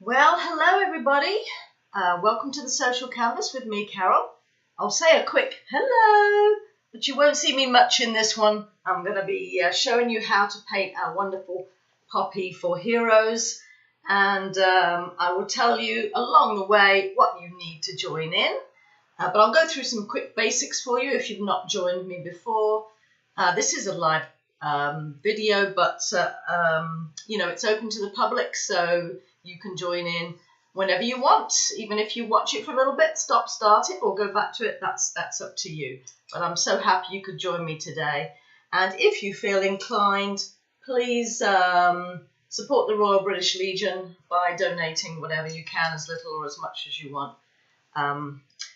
Well, hello everybody. Welcome to the Social Canvas with me, Carol. I'll say a quick hello, but you won't see me much in this one. I'm going to be showing you how to paint our wonderful poppy for heroes, and I will tell you along the way what you need to join in. But I'll go through some quick basics for you if you've not joined me before. This is a live video, but you know, it's open to the public, so you can join in whenever you want. Even if you watch it for a little bit, start it, or go back to it, that's up to you. But I'm so happy you could join me today. And if you feel inclined, please support the Royal British Legion by donating whatever you can, as little or as much as you want,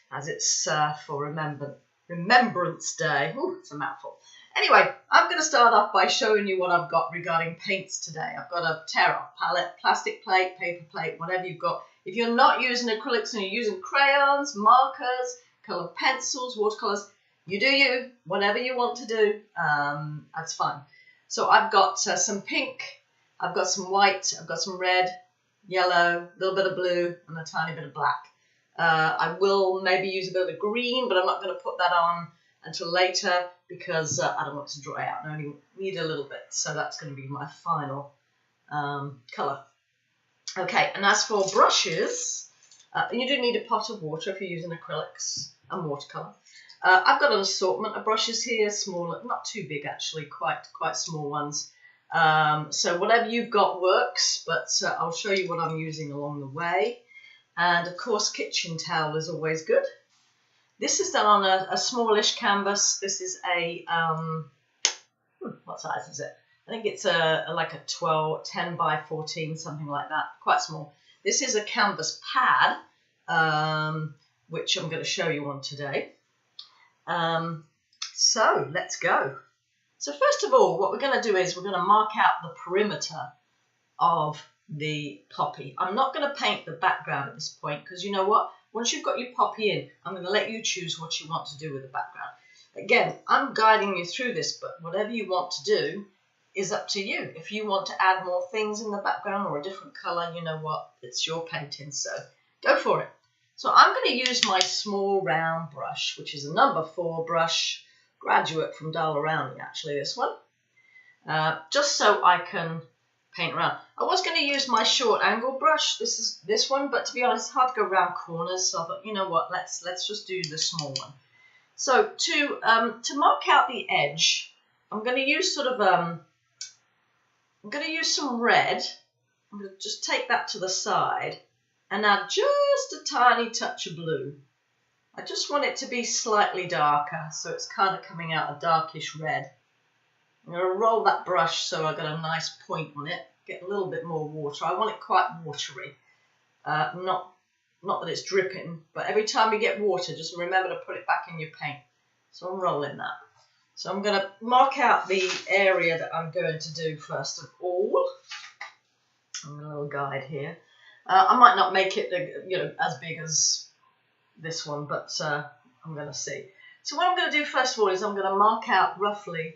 as it's for Remembrance Day. Ooh, it's a mouthful. Anyway, I'm going to start off by showing you what I've got regarding paints today. I've got a tear-off palette, plastic plate, paper plate, whatever you've got. If you're not using acrylics and you're using crayons, markers, coloured pencils, watercolours, you do you, whatever you want to do, that's fine. So I've got some pink, I've got some white, I've got some red, yellow, a little bit of blue, and a tiny bit of black. I will maybe use a bit of green, but I'm not going to put that on until later because I don't want it to dry out. I only need a little bit, so that's going to be my final colour. Okay, and as for brushes, you do need a pot of water if you're using acrylics and watercolour. I've got an assortment of brushes here, smaller, not too big actually, quite small ones. So whatever you've got works, but I'll show you what I'm using along the way. And of course, kitchen towel is always good. This is done on a smallish canvas. This is a, what size is it? I think it's like a 10 by 14, something like that, quite small. This is a canvas pad, which I'm going to show you on today. So let's go. So first of all, what we're going to do is we're going to mark out the perimeter of the poppy. I'm not going to paint the background at this point because you know what? Once you've got your poppy in, I'm going to let you choose what you want to do with the background. Again, I'm guiding you through this, but whatever you want to do is up to you. If you want to add more things in the background or a different colour, you know what? It's your painting, so go for it. So I'm going to use my small round brush, which is a number 4 brush, graduate from Daler-Rowney, actually, this one, just so I can paint around. I was going to use my short angle brush, this one, but to be honest, it's hard to go around corners, so I thought, you know what, let's just do the small one. So to mark out the edge, I'm going to use sort of I'm going to use some red. I'm going to just take that to the side and add just a tiny touch of blue. I just want it to be slightly darker, so it's kind of coming out a darkish red. I'm going to roll that brush so I've got a nice point on it, get a little bit more water. I want it quite watery, not that it's dripping, but every time you get water, just remember to put it back in your paint. So I'm rolling that. So I'm going to mark out the area that I'm going to do first of all. I'm a little guide here. I might not make it, you know, as big as this one, but I'm going to see. So what I'm going to do first of all is I'm going to mark out roughly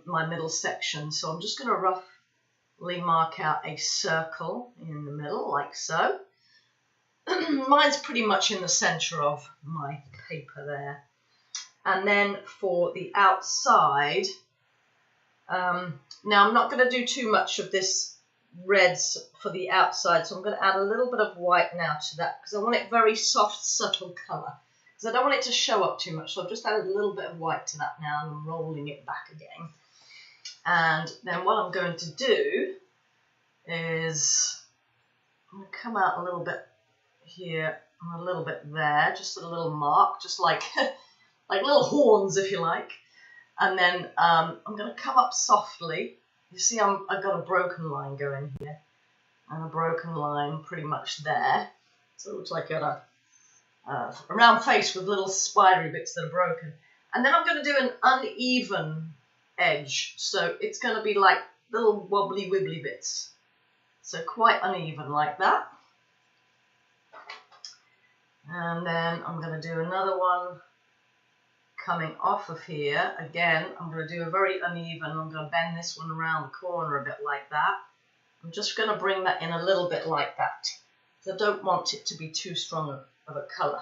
my middle section. So I'm just going to roughly mark out a circle in the middle, like so. Mine's pretty much in the center of my paper there. And then for the outside, now I'm not going to do too much of this reds for the outside, so I'm going to add a little bit of white now to that because I want it very soft, subtle colour. Because I don't want it to show up too much, so I've just added a little bit of white to that now and I'm rolling it back again. And then what I'm going to do is I'm going to come out a little bit here and a little bit there, just a little mark, just like like little horns if you like. And then I'm going to come up softly. You see I've got a broken line going here and a broken line pretty much there. So it looks like I've got a round face with little spidery bits that are broken. And then I'm going to do an uneven edge. So it's going to be like little wobbly wibbly bits. So quite uneven like that. And then I'm going to do another one coming off of here. Again, I'm going to do a very uneven. I'm going to bend this one around the corner a bit like that. I'm just going to bring that in a little bit like that. I don't want it to be too strong of a colour.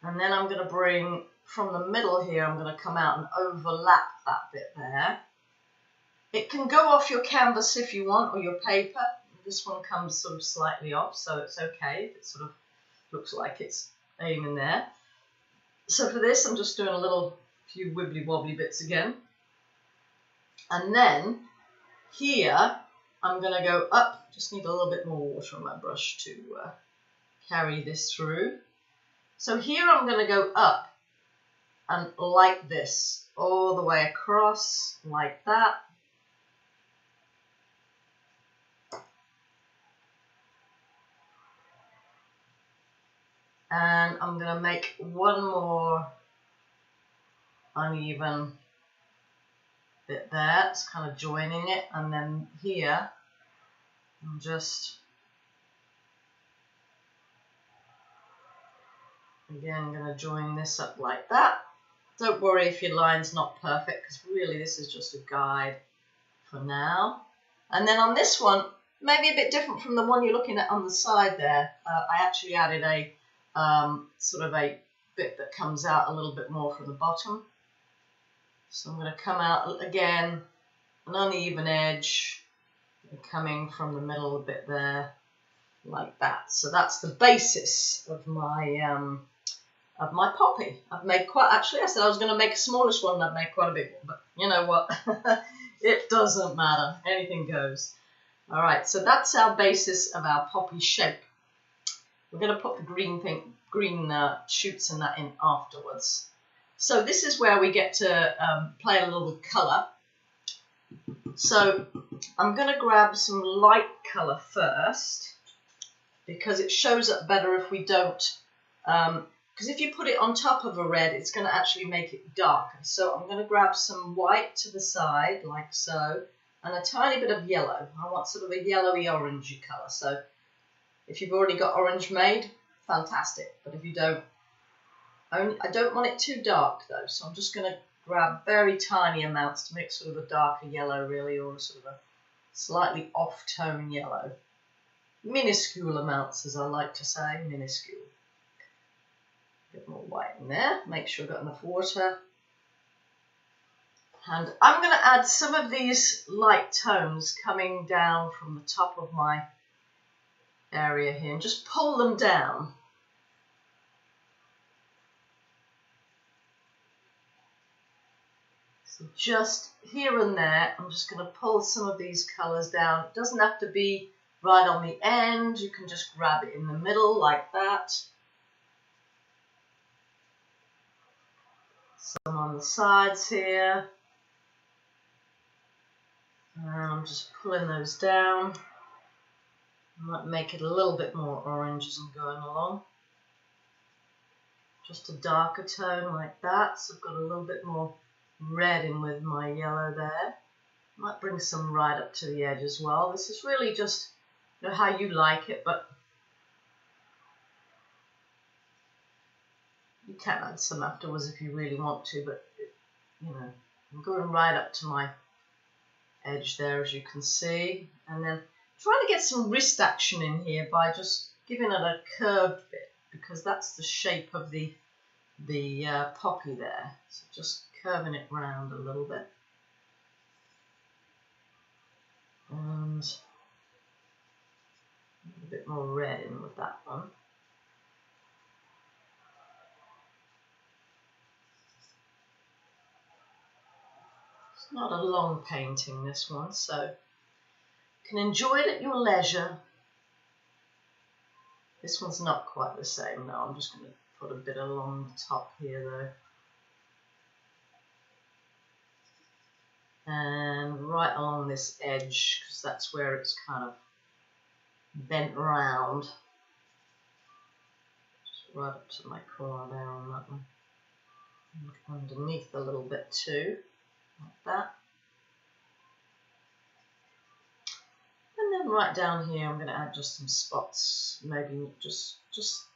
And then I'm going to bring from the middle here, I'm going to come out and overlap that bit there. It can go off your canvas if you want, or your paper. This one comes sort of slightly off, so it's okay. It sort of looks like it's aiming there. So for this, I'm just doing a few wibbly wobbly bits again. And then here, I'm going to go up. Just need a little bit more water on my brush to carry this through. So here I'm going to go up and like this, all the way across, like that. And I'm going to make one more uneven bit there. It's kind of joining it. And then here, I'm just, again, going to join this up like that. Don't worry if your line's not perfect, because really this is just a guide for now. And then on this one, maybe a bit different from the one you're looking at on the side there. I actually added a sort of a bit that comes out a little bit more from the bottom. So I'm going to come out again, an uneven edge, coming from the middle a bit there, like that. So that's the basis of my poppy. I've made quite, actually I said I was going to make a smallish one, and I've made quite a big one, but you know what, it doesn't matter, anything goes. All right, so that's our basis of our poppy shape. We're going to put the green shoots and that in afterwards. So this is where we get to play a little with colour. So I'm going to grab some light colour first, because it shows up better if we don't, because if you put it on top of a red, it's going to actually make it darker. So I'm going to grab some white to the side, like so, and a tiny bit of yellow. I want sort of a yellowy orangey colour. So if you've already got orange made, fantastic. But if you don't, I don't want it too dark though. So I'm just going to grab very tiny amounts to make sort of a darker yellow really, or sort of a slightly off-tone yellow. Minuscule amounts, as I like to say, minuscule. A bit more white in there. Make sure I've got enough water. And I'm going to add some of these light tones coming down from the top of my area here, and just pull them down. So just here and there, I'm just going to pull some of these colours down. It doesn't have to be right on the end. You can just grab it in the middle like that. Some on the sides here. And I'm just pulling those down. I might make it a little bit more orange as I'm going along. Just a darker tone like that. So I've got a little bit more red in with my yellow there. Might bring some right up to the edge as well. This is really just, you know, how you like it, but you can add some afterwards if you really want to, but you know, I'm going right up to my edge there, as you can see, and then trying to get some wrist action in here by just giving it a curved bit, because that's the shape of the poppy there. So just curving it round a little bit. And a bit more red in with that one. It's not a long painting, this one, so you can enjoy it at your leisure. This one's not quite the same. No, I'm just going to put a bit along the top here though. And right along this edge, because that's where it's kind of bent round. Just right up to my corner there on that one. And underneath a little bit too, like that. And then right down here I'm going to add just some spots, maybe just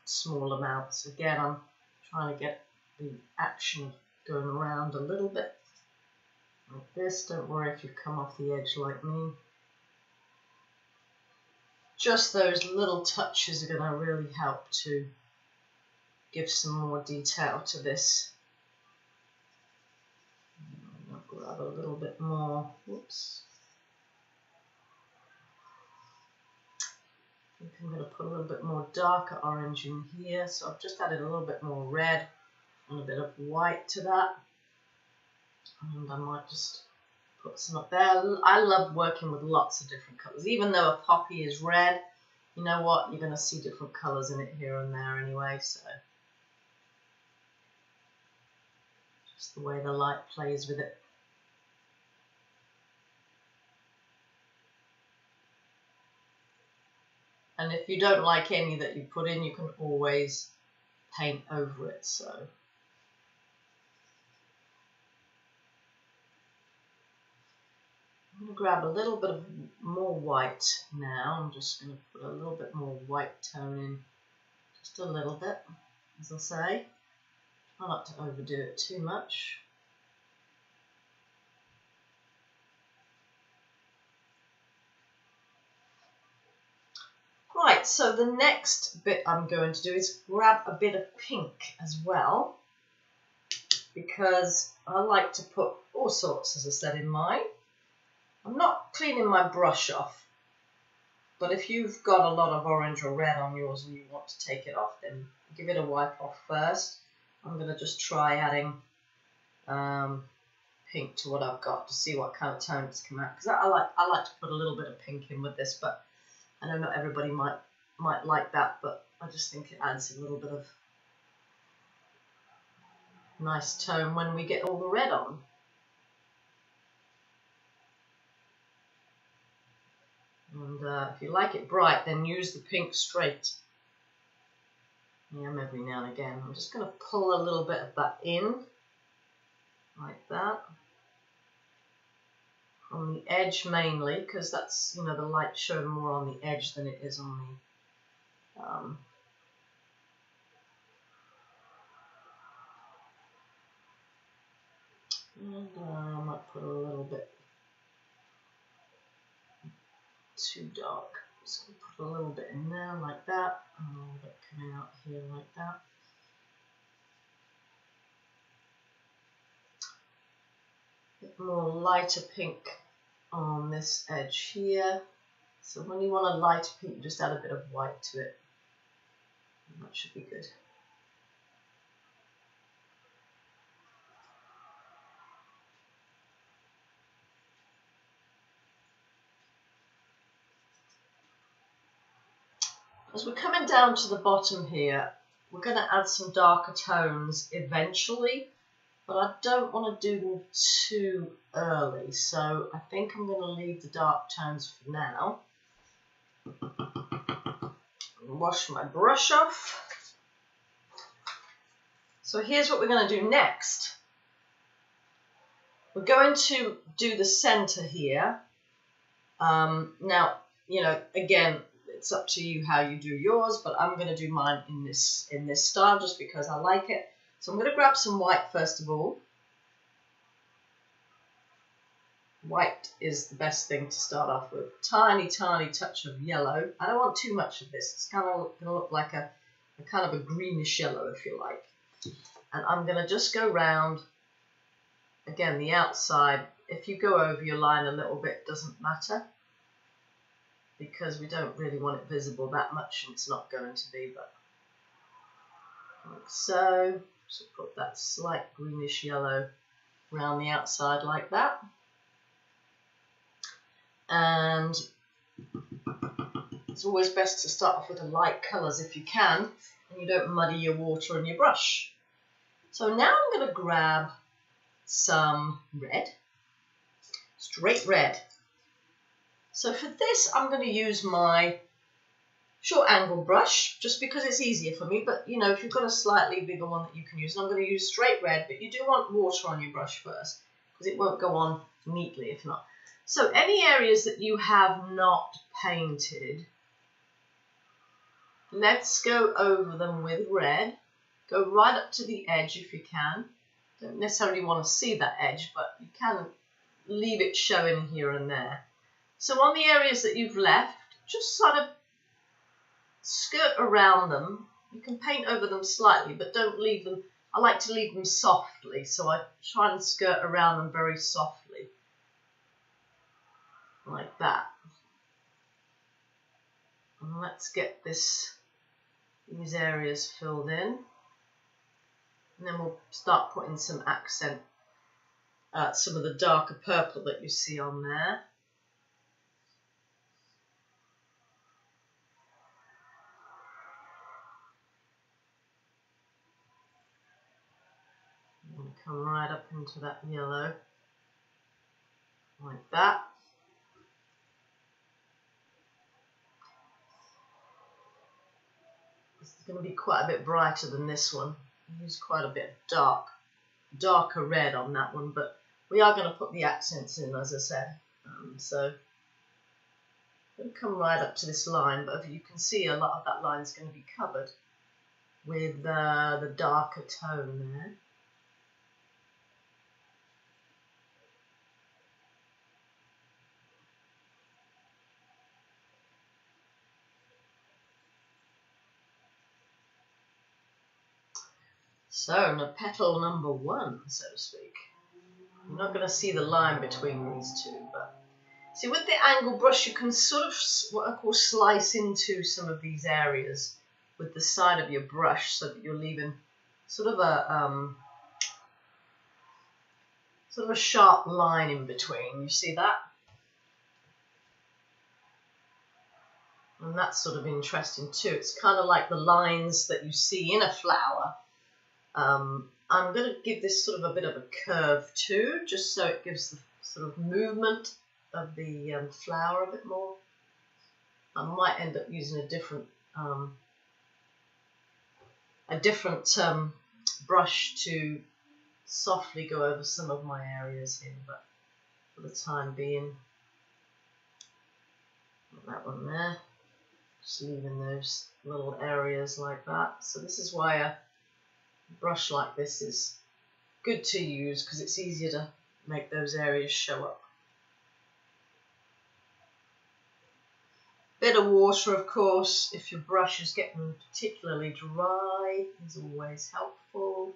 small amounts. Again, I'm trying to get the action going around a little bit. Like this. Don't worry if you come off the edge like me. just those little touches are going to really help to give some more detail to this. I'll grab a little bit more. Whoops. I think I'm going to put a little bit more darker orange in here. So I've just added a little bit more red and a bit of white to that. And I might just put some up there. I love working with lots of different colours. Even though a poppy is red, you know what? You're going to see different colours in it here and there anyway. So just the way the light plays with it. And if you don't like any that you put in, you can always paint over it. So I'm going to grab a little bit of more white now. I'm just going to put a little bit more white tone in, just a little bit, as I say. Try not to overdo it too much. Right, so the next bit I'm going to do is grab a bit of pink as well, because I like to put all sorts, as I said, in mine. I'm not cleaning my brush off, but if you've got a lot of orange or red on yours and you want to take it off, then give it a wipe off first. I'm going to just try adding pink to what I've got to see what kind of tones come out, because I like to put a little bit of pink in with this, but I know not everybody might like that, but I just think it adds a little bit of nice tone when we get all the red on. And if you like it bright, then use the pink straight. Every now and again. I'm just going to pull a little bit of that in, like that. On the edge mainly, because that's, you know, the light showing more on the edge than it is on the and I might put a little bit too dark. Just going to put a little bit in there like that, and a little bit coming out here like that. A bit more lighter pink on this edge here. So when you want a lighter pink, just add a bit of white to it. And that should be good. As we're coming down to the bottom here, we're going to add some darker tones eventually, but I don't want to do them too early, so I think I'm going to leave the dark tones for now. Wash my brush off. So here's what we're going to do next. We're going to do the center here. Now, you know, again, it's up to you how you do yours, but I'm going to do mine in this style just because I like it. So I'm going to grab some white first of all. White is the best thing to start off with. Tiny, tiny touch of yellow. I don't want too much of this. It's kind of going to look like a kind of a greenish yellow, if you like. And I'm going to just go round, again, the outside. If you go over your line a little bit, doesn't matter, because we don't really want it visible that much, and it's not going to be, but like so. So put that slight greenish yellow around the outside like that. And it's always best to start off with the light colours if you can, and you don't muddy your water and your brush. So now I'm going to grab some red, straight red. So for this, I'm going to use my short angle brush, just because it's easier for me, but you know, if you've got a slightly bigger one that you can use, and I'm going to use straight red, but you do want water on your brush first, because it won't go on neatly if not. So any areas that you have not painted, let's go over them with red. Go right up to the edge if you can. Don't necessarily want to see that edge, but you can leave it showing here and there. So on the areas that you've left, just sort of skirt around them. You can paint over them slightly, but don't leave them. I like to leave them softly, so I try and skirt around them very softly, like that. And let's get these areas filled in, and then we'll start putting some accent, some of the darker purple that you see on there. And come right up into that yellow, like that. This is going to be quite a bit brighter than this one. I use quite a bit of darker red on that one, but we are going to put the accents in, as I said. So I'm going to come right up to this line, but you can see a lot of that line is going to be covered with the darker tone there. So, petal number 1, so to speak. You're not going to see the line between these two, but see, with the angle brush, you can sort of what I call slice into some of these areas with the side of your brush, so that you're leaving sort of a sharp line in between. You see that? And that's sort of interesting too. It's kind of like the lines that you see in a flower. I'm going to give this sort of a bit of a curve too, just so it gives the sort of movement of the flower a bit more. I might end up using a different brush to softly go over some of my areas here, but for the time being, put that one there, just leaving those little areas like that. So this is why a brush like this is good to use, because it's easier to make those areas show up. Bit of water, of course, if your brush is getting particularly dry, is always helpful.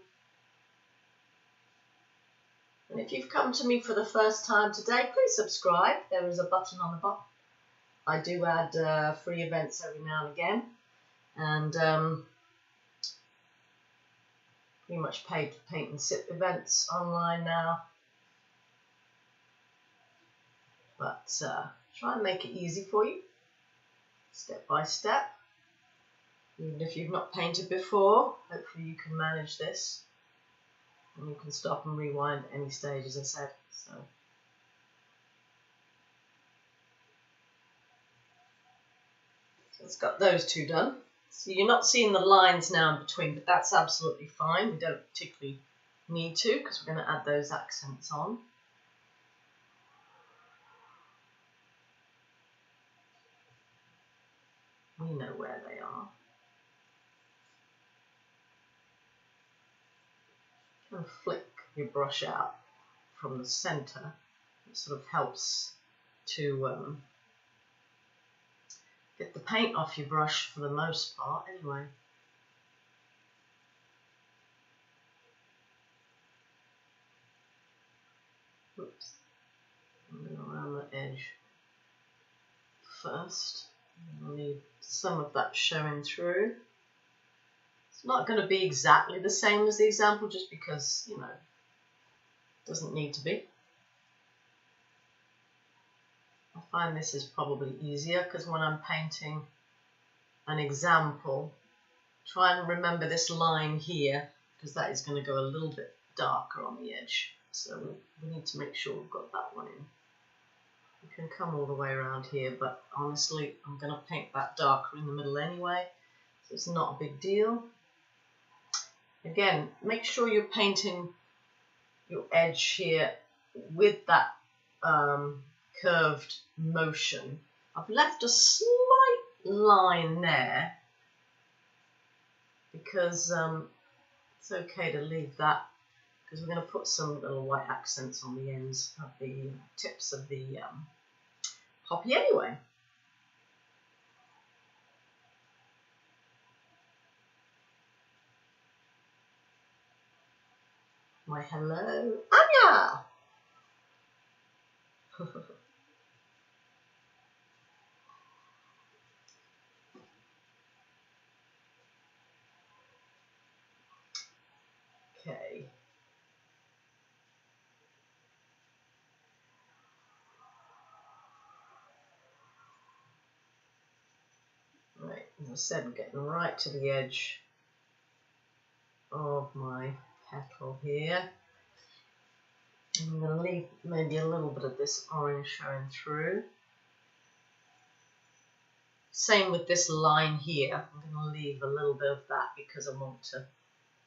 And if you've come to me for the first time today, please subscribe. There is a button on the bottom. I do add free events every now and again, and pretty much paid for paint and sip events online now. But try and make it easy for you, step by step. Even if you've not painted before, hopefully you can manage this. And you can stop and rewind at any stage, as I said. So it's got those two done. So you're not seeing the lines now in between, but that's absolutely fine. We don't particularly need to, because we're going to add those accents on. We know where they are. And flick your brush out from the center. It sort of helps to get the paint off your brush for the most part, anyway. Oops. I'm going around the edge first. I'll leave some of that showing through. It's not going to be exactly the same as the example, just because, you know, it doesn't need to be. I find this is probably easier, because when I'm painting an example, try and remember this line here, because that is going to go a little bit darker on the edge. So we need to make sure we've got that one in. You can come all the way around here, but honestly, I'm going to paint that darker in the middle anyway, so it's not a big deal. Again, make sure you're painting your edge here with that curved motion. I've left a slight line there because it's okay to leave that, because we're going to put some little white accents on the ends of the tips of the poppy anyway. Why, hello, Anya! Okay. Right, as I said, I'm getting right to the edge of my petal here. I'm going to leave maybe a little bit of this orange showing through. Same with this line here. I'm going to leave a little bit of that because I want to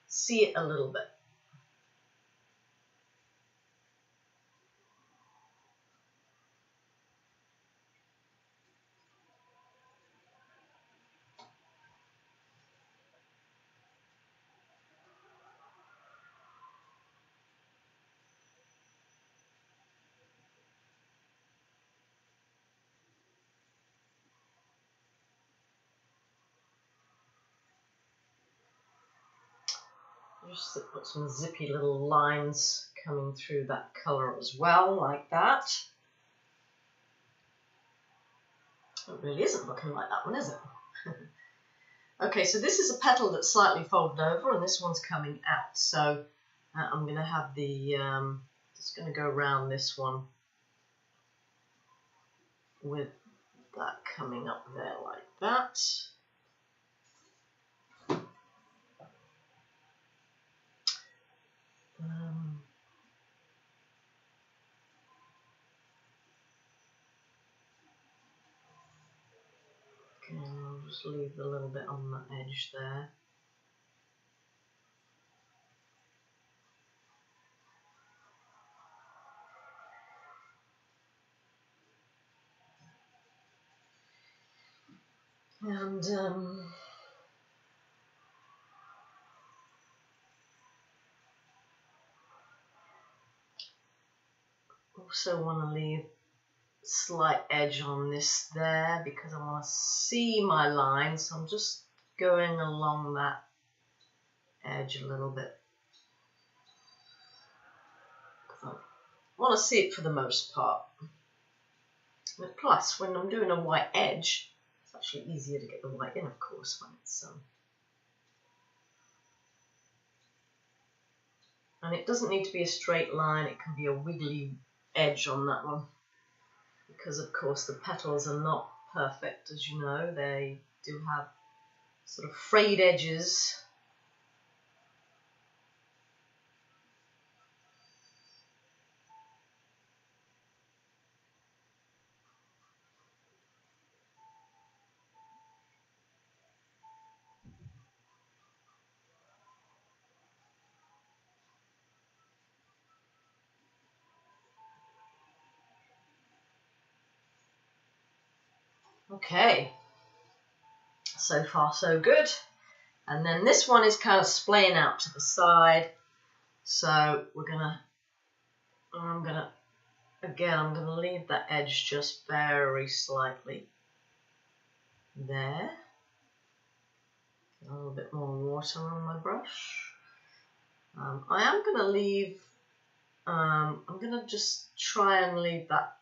see it a little bit. Just to put some zippy little lines coming through that colour as well, like that. It really isn't looking like that one, is it? Okay, so this is a petal that's slightly folded over, and this one's coming out. So I'm going to have the, just going to go around this one with that coming up there like that. Okay, I'll just leave a little bit on the edge there. And also want to leave slight edge on this there because I want to see my line, so I'm just going along that edge a little bit. I want to see it for the most part. But plus, when I'm doing a white edge, it's actually easier to get the white in, of course, when it's and it doesn't need to be a straight line, it can be a wiggly edge on that one. Because of course the petals are not perfect, as you know, they do have sort of frayed edges. Okay, so far so good. And then this one is kind of splaying out to the side. So I'm gonna leave that edge just very slightly there. A little bit more water on my brush. I am gonna leave, I'm gonna just try and leave that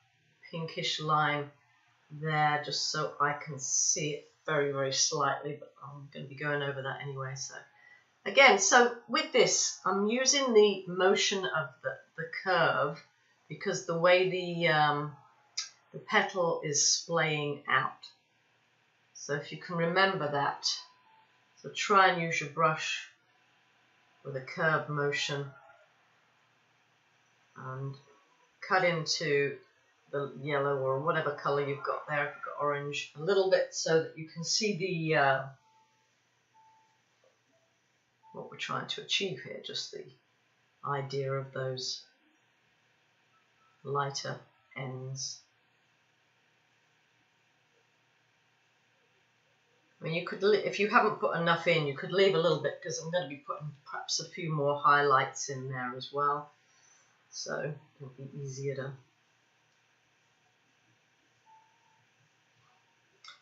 pinkish line there just so I can see it very, very slightly, but I'm going to be going over that anyway. So again, so with this, I'm using the motion of the curve because the way the petal is splaying out. So if you can remember that, so try and use your brush with a curve motion and cut into the yellow or whatever colour you've got there, if you've got orange, a little bit so that you can see the what we're trying to achieve here, just the idea of those lighter ends. I mean, you could, if you haven't put enough in, you could leave a little bit because I'm going to be putting perhaps a few more highlights in there as well, so it'll be easier to,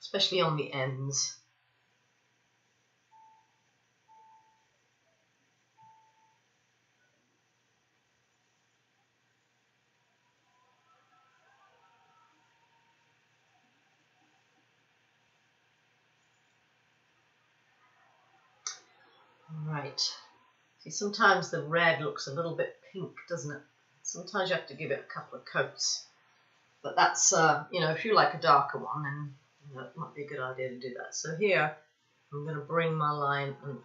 especially on the ends. Right. See, sometimes the red looks a little bit pink, doesn't it? Sometimes you have to give it a couple of coats. But that's, you know, if you like a darker one, then you know, it might be a good idea to do that. So here, I'm going to bring my line and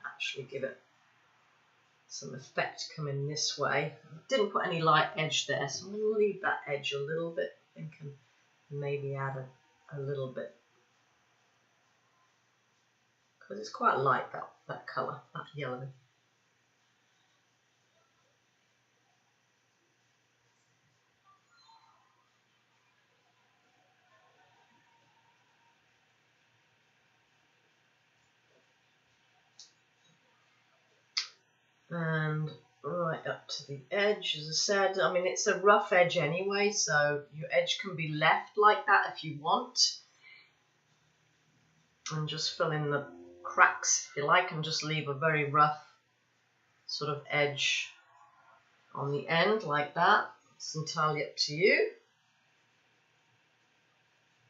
actually give it some effect coming this way. I didn't put any light edge there, so I'm going to leave that edge a little bit. I think and maybe add a little bit. Because it's quite light, that colour, that yellow. And right up to the edge, as I said, I mean, it's a rough edge anyway, so your edge can be left like that if you want. And just fill in the cracks if you like, and just leave a very rough sort of edge on the end like that. It's entirely up to you.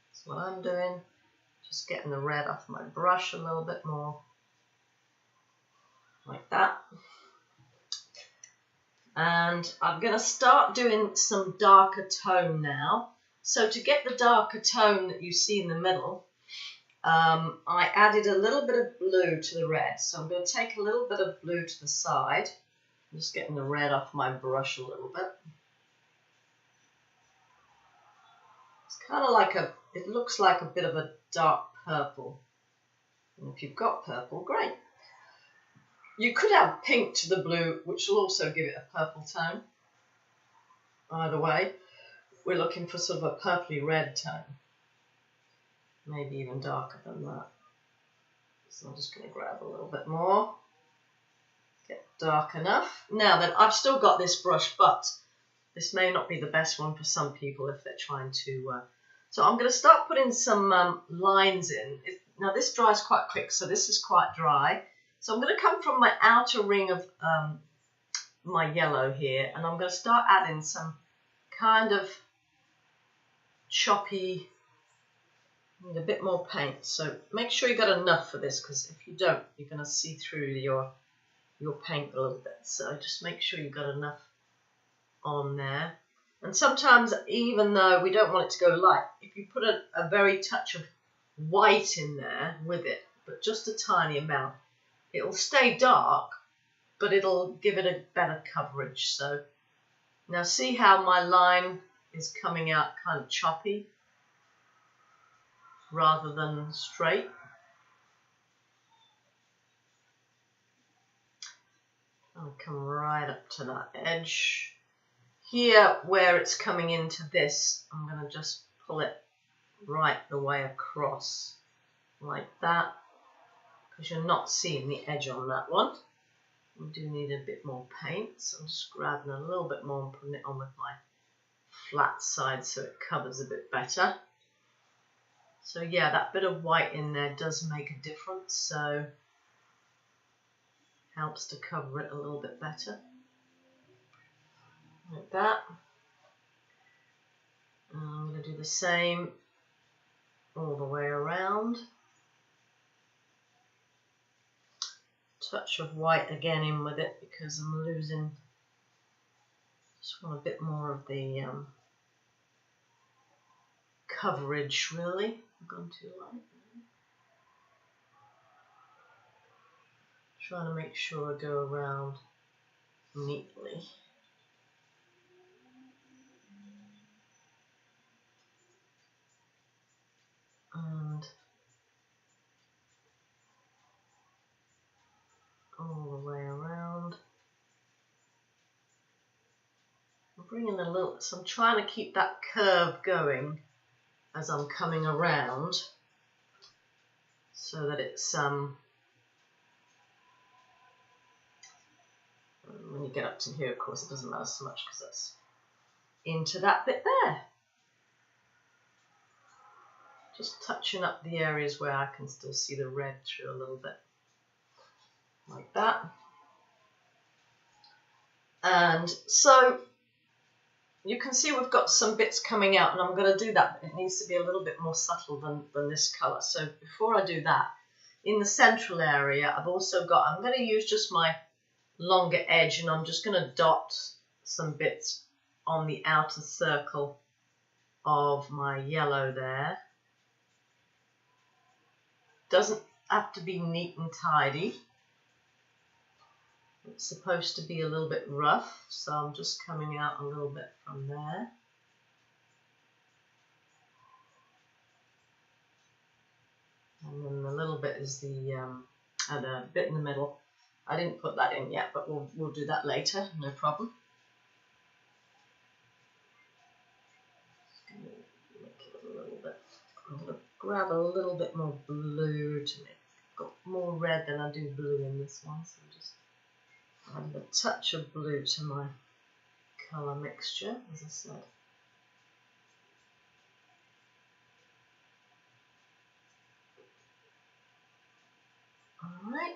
That's what I'm doing. Just getting the red off my brush a little bit more. Like that. And I'm going to start doing some darker tone now. So to get the darker tone that you see in the middle, I added a little bit of blue to the red. So I'm going to take a little bit of blue to the side. I'm just getting the red off my brush a little bit. It's kind of like it looks like a bit of a dark purple. And if you've got purple, great. You could add pink to the blue, which will also give it a purple tone. Either way, we're looking for sort of a purpley red tone. Maybe even darker than that. So I'm just going to grab a little bit more. Get dark enough. Now then, I've still got this brush, but this may not be the best one for some people if they're trying to... So I'm going to start putting some lines in. Now this dries quite quick, so this is quite dry. So I'm going to come from my outer ring of my yellow here, and I'm going to start adding some kind of choppy, need a bit more paint. So make sure you got enough for this, because if you don't, you're going to see through your paint a little bit. So just make sure you've got enough on there. And sometimes, even though we don't want it to go light, if you put a very touch of white in there with it, but just a tiny amount, it will stay dark, but it'll give it a better coverage. So now see how my line is coming out kind of choppy rather than straight. I'll come right up to that edge. Here, where it's coming into this, I'm going to just pull it right the way across, like that, because you're not seeing the edge on that one. We do need a bit more paint, so I'm just grabbing a little bit more and putting it on with my flat side so it covers a bit better. So yeah, that bit of white in there does make a difference, so helps to cover it a little bit better. Like that. And I'm going to do the same all the way around. Touch of white again in with it because I'm losing, just want a bit more of the coverage really. I've gone too light. Trying to make sure I go around neatly. And all the way around. I'm bringing a little, so I'm trying to keep that curve going as I'm coming around so that it's when you get up to here, of course, it doesn't matter so much because that's into that bit there. Just touching up the areas where I can still see the red through a little bit, like that. And so you can see we've got some bits coming out, and I'm going to do that, but it needs to be a little bit more subtle than this colour. So before I do that, in the central area, I've also got, I'm going to use just my longer edge, and I'm just going to dot some bits on the outer circle of my yellow there. Doesn't have to be neat and tidy. It's supposed to be a little bit rough, so I'm just coming out a little bit from there. And then the little bit is the bit in the middle. I didn't put that in yet, but we'll do that later, no problem. Just gonna make it a little bit. I'm going to grab a little bit more blue to make. I've got more red than I do blue in this one, so I'm just adding a touch of blue to my colour mixture, as I said. Alright,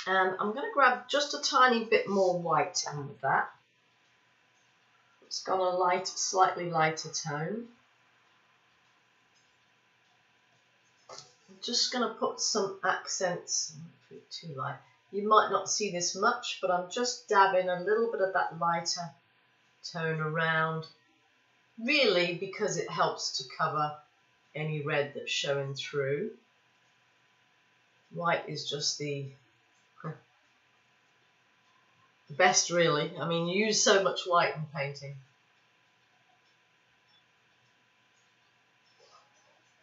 and I'm going to grab just a tiny bit more white in with that. It's got a slightly lighter tone. I'm just going to put some accents, not put it too light. You might not see this much, but I'm just dabbing a little bit of that lighter tone around, really because it helps to cover any red that's showing through. White is just the best, really. I mean, you use so much white in painting.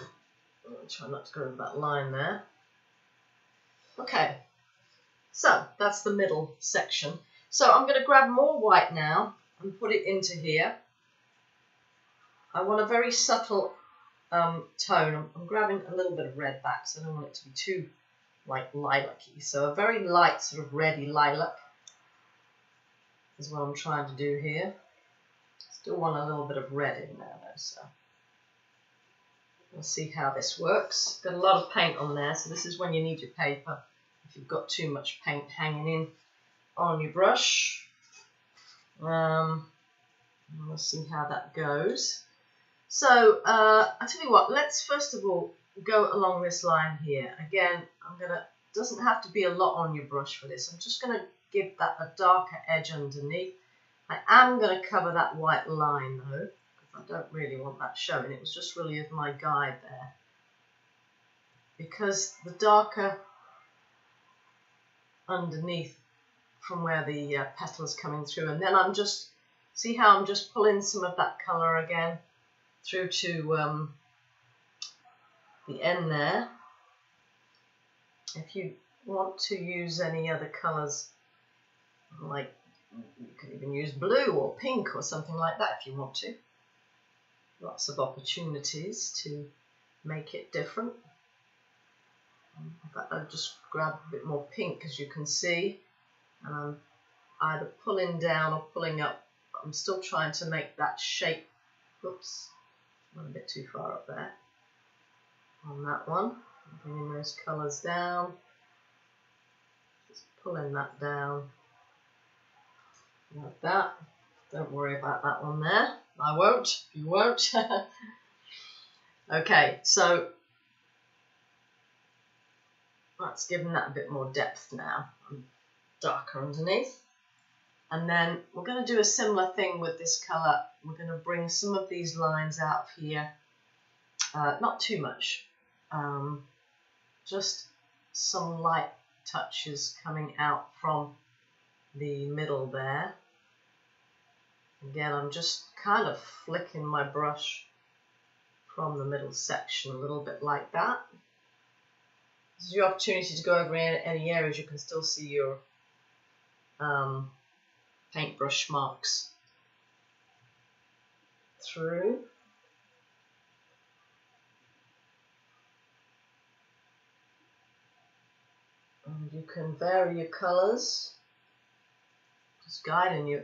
I'll try not to go over that line there. Okay, so that's the middle section. So I'm going to grab more white now and put it into here. I want a very subtle tone. I'm grabbing a little bit of red back, so I don't want it to be too like lilac-y. So a very light sort of reddy lilac is what I'm trying to do here. Still want a little bit of red in there though, so we'll see how this works. Got a lot of paint on there, so this is when you need your paper if you've got too much paint hanging in on your brush. We'll see how that goes. So I tell you what, let's first of all go along this line here. Again, doesn't have to be a lot on your brush for this. I'm just gonna give that a darker edge underneath. I am gonna cover that white line though, because I don't really want that showing. It was just really as my guide there. Because the darker underneath from where the petal is coming through, and then I'm just, see how I'm just pulling some of that colour again through to the end there. If you want to use any other colours, like you can even use blue or pink or something like that if you want to. Lots of opportunities to make it different. In fact, I'll just grab a bit more pink, as you can see, and I'm either pulling down or pulling up. But I'm still trying to make that shape. Oops, went a bit too far up there on that one. Bringing those colours down, just pulling that down like that. Don't worry about that one there. I won't, you won't. Okay, so that's given that a bit more depth now, and darker underneath. And then we're going to do a similar thing with this colour. We're going to bring some of these lines out of here, not too much, just some light touches coming out from the middle there. Again, I'm just kind of flicking my brush from the middle section a little bit like that. This is your opportunity to go over any areas you can still see your paintbrush marks through. And you can vary your colours. Just guiding you,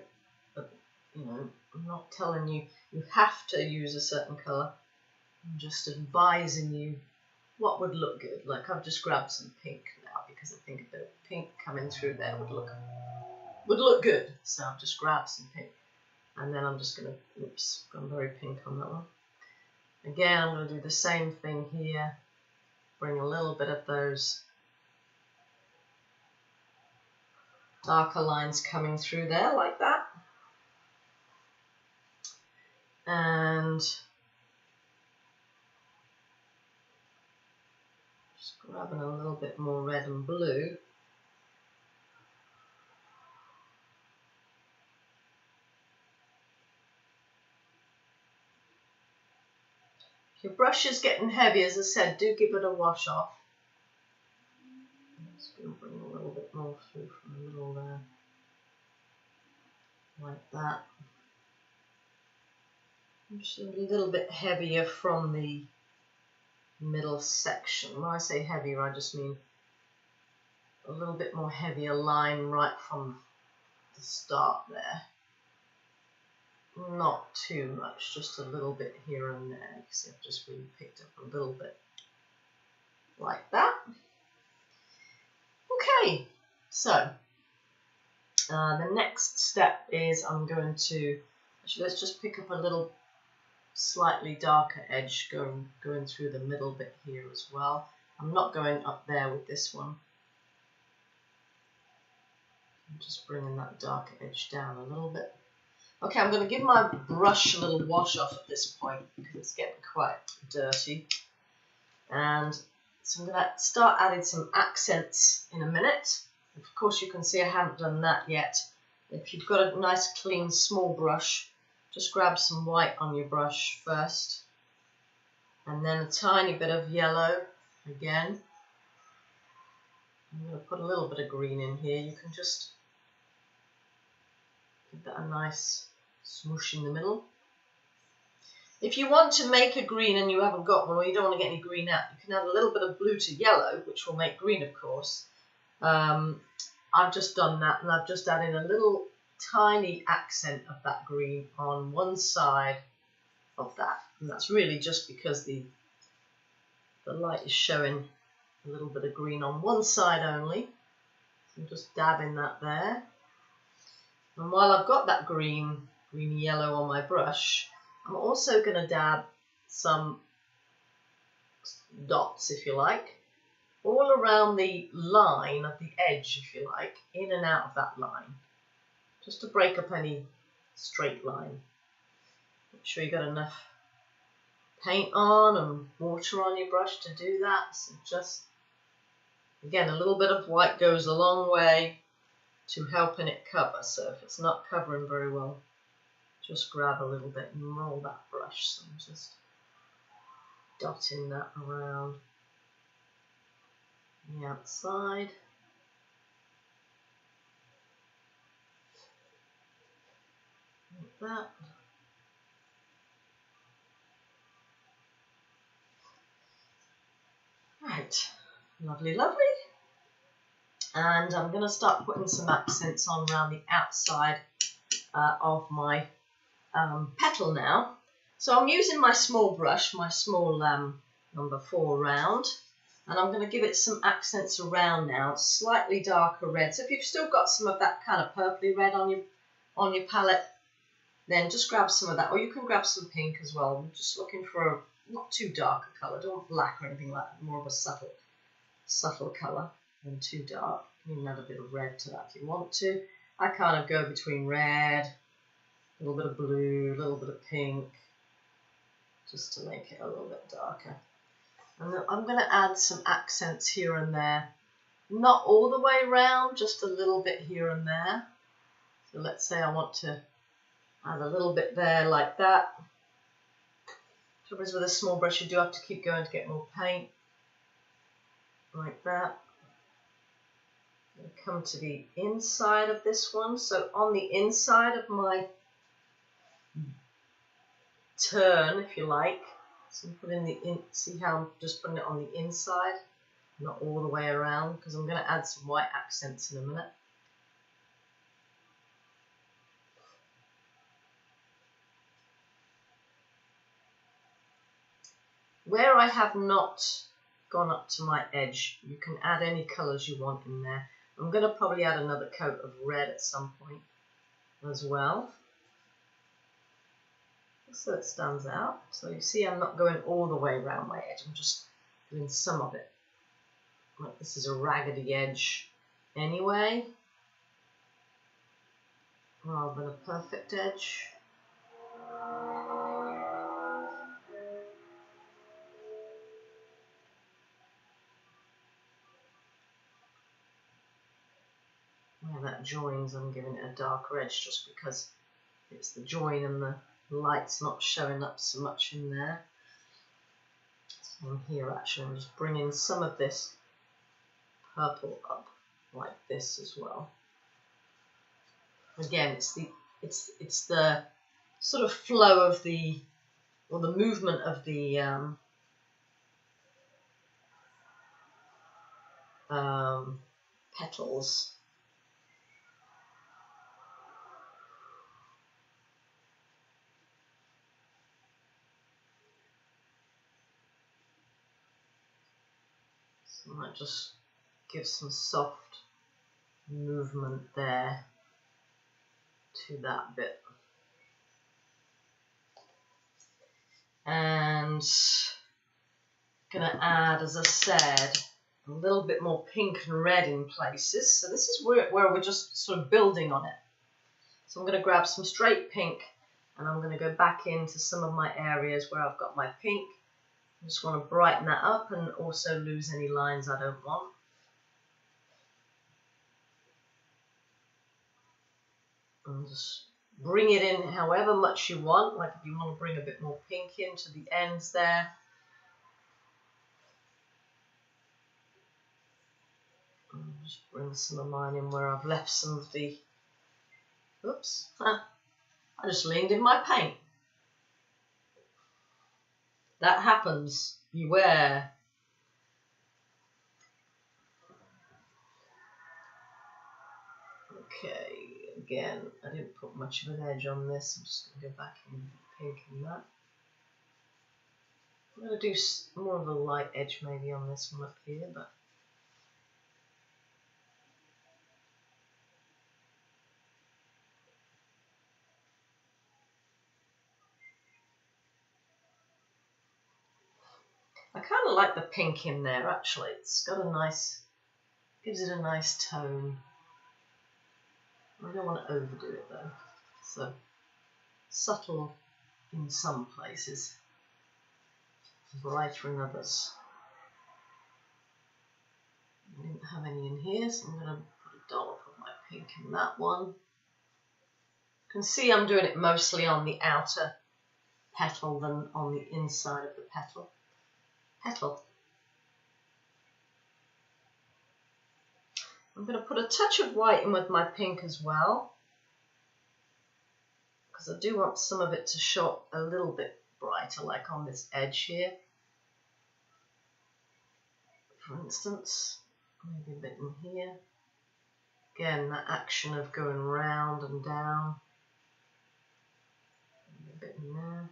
you know, I'm not telling you you have to use a certain colour. I'm just advising you what would look good. Like I've just grabbed some pink now because I think a bit of pink coming through there would look good. So I've just grabbed some pink, and then I'm just going to, oops, gone very pink on that one. Again, I'm going to do the same thing here, bring a little bit of those darker lines coming through there like that. And just grabbing a little bit more red and blue. If your brush is getting heavy, as I said, do give it a wash off. I'm just going to bring a little bit more through from the middle there, like that. Just a little bit heavier from the middle section. When I say heavier, I just mean a little bit more heavier line right from the start there. Not too much, just a little bit here and there. You can see I've just really picked up a little bit like that. Okay, so the next step is I'm going to, actually let's just pick up a little slightly darker edge going through the middle bit here as well. I'm not going up there with this one. I'm just bringing that darker edge down a little bit. Okay, I'm going to give my brush a little wash off at this point because it's getting quite dirty. And so I'm going to start adding some accents in a minute. Of course, you can see I haven't done that yet. If you've got a nice clean small brush, just grab some white on your brush first. And then a tiny bit of yellow again. I'm going to put a little bit of green in here. You can just give that a nice smoosh in the middle. If you want to make a green and you haven't got one, or you don't want to get any green out, you can add a little bit of blue to yellow, which will make green, of course. I've just done that, and I've just added a little tiny accent of that green on one side of that. And that's really just because the light is showing a little bit of green on one side only. So I'm just dabbing that there. And while I've got that greeny yellow on my brush, I'm also going to dab some dots, if you like, all around the line of the edge, if you like, in and out of that line, just to break up any straight line. Make sure you've got enough paint on and water on your brush to do that. So just, again, a little bit of white goes a long way to helping it cover. So if it's not covering very well, just grab a little bit and roll that brush. So I'm just dotting that around the outside. Like that. Right, lovely, lovely. And I'm going to start putting some accents on around the outside of my petal now. So I'm using my small brush, my small number 4 round, and I'm going to give it some accents around now, slightly darker red. So if you've still got some of that kind of purpley red on your palette, then just grab some of that, or you can grab some pink as well. I'm just looking for a not too dark a colour, don't want black or anything like that, more of a subtle colour than too dark. You can add a bit of red to that if you want to. I kind of go between red, a little bit of blue, a little bit of pink, just to make it a little bit darker. And then I'm going to add some accents here and there, not all the way around, just a little bit here and there. So let's say I want to add a little bit there like that. Trouble is with a small brush, you do have to keep going to get more paint, like that. I'm going to come to the inside of this one. So on the inside of my turn, if you like, so I'm putting see how I'm just putting it on the inside, not all the way around, because I'm going to add some white accents in a minute. Where I have not gone up to my edge, you can add any colours you want in there. I'm going to probably add another coat of red at some point as well, so it stands out. So you see I'm not going all the way around my edge, I'm just doing some of it. Like this is a raggedy edge anyway, rather than a perfect edge. Where that joins, I'm giving it a darker edge just because it's the join and the light's not showing up so much in there. So here actually I'm just bringing some of this purple up like this as well. Again, it's the sort of flow of the, or the movement of the petals. So I might just give some soft movement there to that bit. And gonna add, as I said, a little bit more pink and red in places. So this is where we're just sort of building on it. So I'm going to grab some straight pink and I'm going to go back into some of my areas where I've got my pink. I just want to brighten that up and also lose any lines I don't want. And just bring it in however much you want. Like if you want to bring a bit more pink into the ends there. And just bring some of mine in where I've left some of the... Oops. I just leaned in my paint. That happens. Beware. Okay, again, I didn't put much of an edge on this. I'm just going to go back in pink and that. I'm going to do more of a light edge maybe on this one up here, but I kind of like the pink in there actually. It's got a nice, gives it a nice tone. I don't want to overdo it though. So subtle in some places, brighter in others. I didn't have any in here, so I'm going to put a dollop of my pink in that one. You can see I'm doing it mostly on the outer petal than on the inside of the petal. I'm going to put a touch of white in with my pink as well, because I do want some of it to show up a little bit brighter, like on this edge here, for instance. Maybe a bit in here. Again, that action of going round and down. Maybe a bit in there.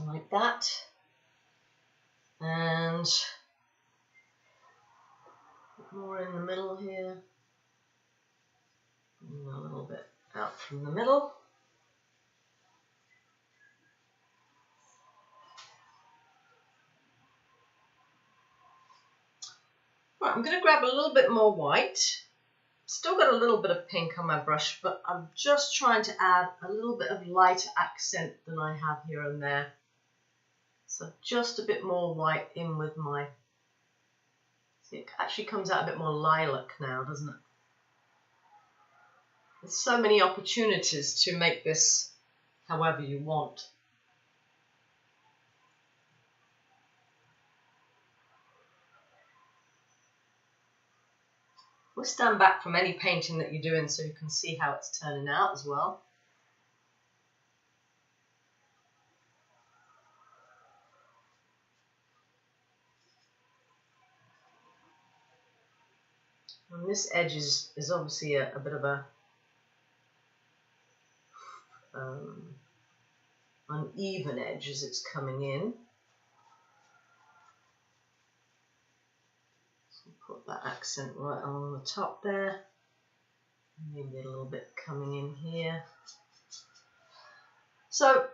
Like that. And more in the middle here. And a little bit out from the middle. Right, I'm going to grab a little bit more white. Still got a little bit of pink on my brush, but I'm just trying to add a little bit of lighter accent than I have here and there. So just a bit more white in with my... See, it actually comes out a bit more lilac now, doesn't it? There's so many opportunities to make this however you want. We'll stand back from any painting that you're doing so you can see how it's turning out as well. And this edge is obviously a bit of a uneven edge as it's coming in. So put that accent right along the top there. Maybe a little bit coming in here. So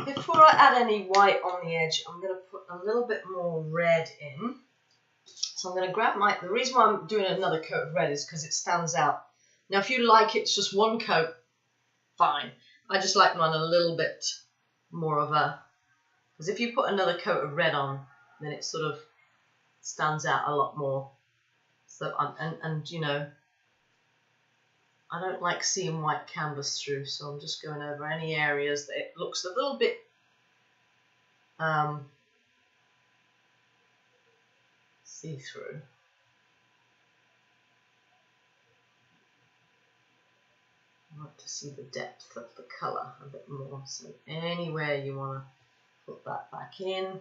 before I add any white on the edge, I'm going to put a little bit more red in. So I'm going to grab the reason why I'm doing another coat of red is because it stands out. Now if you like it's just one coat, fine. I just like mine a little bit more of a, because if you put another coat of red on, then it sort of stands out a lot more. So and you know, I don't like seeing white canvas through, so I'm just going over any areas that it looks a little bit see-through. I like to see the depth of the colour a bit more, so anywhere you want to put that back in.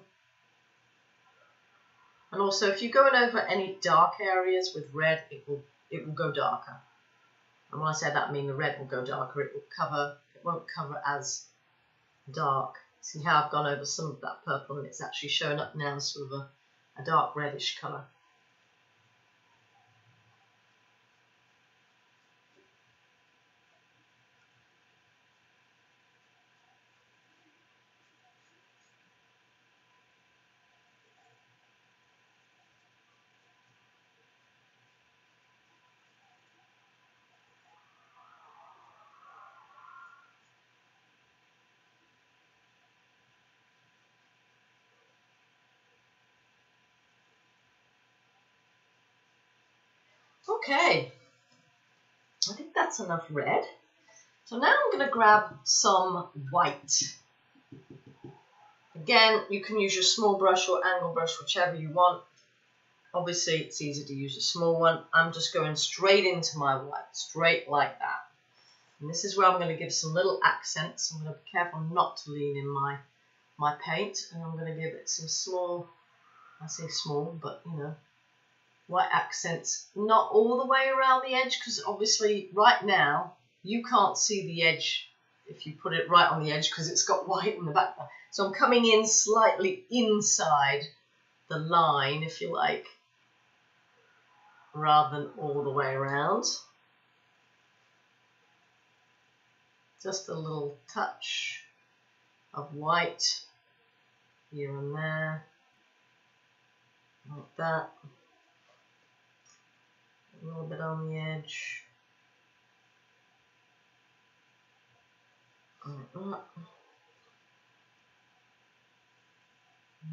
And also if you're going over any dark areas with red, it will go darker. And when I say that, I mean the red will go darker. It won't cover as dark. See how I've gone over some of that purple and it's actually showing up now as sort of a dark reddish colour. Okay, I think that's enough red. So now I'm going to grab some white. Again, you can use your small brush or angle brush, whichever you want. Obviously, it's easy to use a small one. I'm just going straight into my white, straight like that. And this is where I'm going to give some little accents. I'm going to be careful not to lean in my paint. And I'm going to give it some small, I say small, but you know, white accents. Not all the way around the edge, because obviously right now, you can't see the edge if you put it right on the edge because it's got white in the background. So I'm coming in slightly inside the line, if you like, rather than all the way around. Just a little touch of white here and there, like that. A little bit on the edge. Like that.